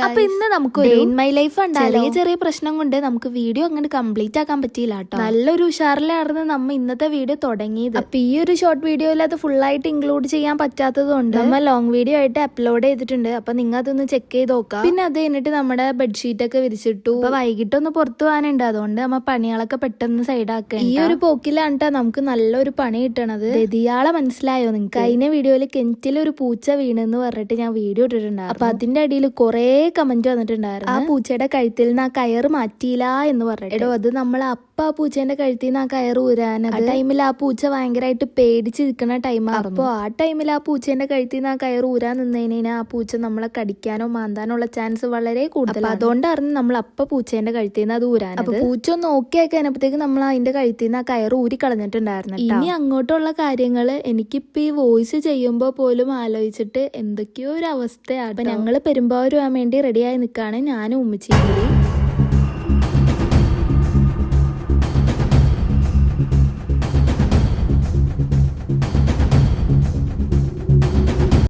അപ്പൊ ഇന്ന് നമുക്ക് ഡേ ഇൻ മൈ ലൈഫ് ചെറിയ ചെറിയ പ്രശ്നം കൊണ്ട് നമുക്ക് വീഡിയോ അങ്ങനെ കംപ്ലീറ്റ് ആക്കാൻ പറ്റിയില്ല കേട്ടോ. നല്ലൊരു ഉഷാറിലായിരുന്നു നമ്മ ഇന്നത്തെ വീഡിയോ തുടങ്ങിയത്. അപ്പൊ ഈ ഒരു ഷോർട്ട് വീഡിയോയിൽ അത് ഫുൾ ആയിട്ട് ഇൻക്ലൂഡ് ചെയ്യാൻ പറ്റാത്തത് കൊണ്ട് നമ്മൾ ലോങ് വീഡിയോ ആയിട്ട് അപ്ലോഡ് ചെയ്തിട്ടുണ്ട്. അപ്പൊ നിങ്ങൾ അതൊന്ന് ചെക്ക് ചെയ്ത് നോക്കാം. പിന്നെ അത് കഴിഞ്ഞിട്ട് നമ്മുടെ ബെഡ്ഷീറ്റ് ഒക്കെ വിരിച്ചിട്ടു. അപ്പൊ വൈകിട്ടൊന്ന് പുറത്തു പോകാനുണ്ട്, അതുകൊണ്ട് നമ്മ പണികളൊക്കെ പെട്ടെന്ന് സൈഡാക്കുക. ഈ ഒരു പോക്കിലാണ് നമുക്ക് നല്ലൊരു പണി കിട്ടണത്. ഇയാളെ മനസ്സിലായോ നിങ്ങൾക്ക്? കഴിഞ്ഞ വീഡിയോയിൽ കിണറ്റിലൊരു പൂച്ച വീണെന്ന് പറഞ്ഞിട്ട് ഞാൻ വീഡിയോ ഇട്ടിട്ടുണ്ടായിരുന്നു. അപ്പൊ അതിന്റെ അടിയിൽ കുറെ കമന്റ് വന്നിട്ടുണ്ടായിരുന്നു. ആ പൂച്ചയുടെ കഴുത്തിൽ നിന്ന് ആ കയറ് മാറ്റിയില്ല എന്ന് പറഞ്ഞിട്ട്. എടോ, അത് നമ്മൾ ആ പൂച്ചേന്റെ കഴുത്തിൽ നിന്ന് ആ കയറ് ഊരാൻ ആ ടൈമിൽ ആ പൂച്ച ഭയങ്കരമായിട്ട് പേടിച്ച് നിൽക്കുന്ന ടൈമായിരുന്നു. അപ്പൊ ആ ടൈമിൽ ആ പൂച്ചേന്റെ കഴുത്തിൽ നിന്ന് ആ കയറ് ഊരാൻ നിന്നതിന് ആ പൂച്ച നമ്മളെ കടിക്കാനോ മാന്താനോ ഉള്ള ചാൻസ് വളരെ കൂടുതൽ. അതുകൊണ്ടായിരുന്നു നമ്മൾ പൂച്ചേന്റെ കഴുത്തിൽ നിന്ന് അത് ഊരാൻ. അപ്പൊ പൂച്ച ഒന്ന് ഓക്കെ ആക്കി കഴിഞ്ഞപ്പോഴത്തേക്ക് നമ്മൾ അതിന്റെ കഴുത്തിൽ നിന്ന് ആ കയറ് ഊരി കളഞ്ഞിട്ടുണ്ടായിരുന്നു. ഇനി അങ്ങോട്ടുള്ള കാര്യങ്ങള് എനിക്കിപ്പോ ഈ വോയിസ് ചെയ്യുമ്പോ പോലും ആലോചിച്ചിട്ട് എന്തൊക്കെയോ ഒരു അവസ്ഥയാണ്. അപ്പൊ ഞങ്ങള് പെരുമ്പാവൂർ പോകാൻ വേണ്ടി റെഡിയായി നിൽക്കാണ്, ഞാനും ഉമ്മച്ചിയും കൂടി.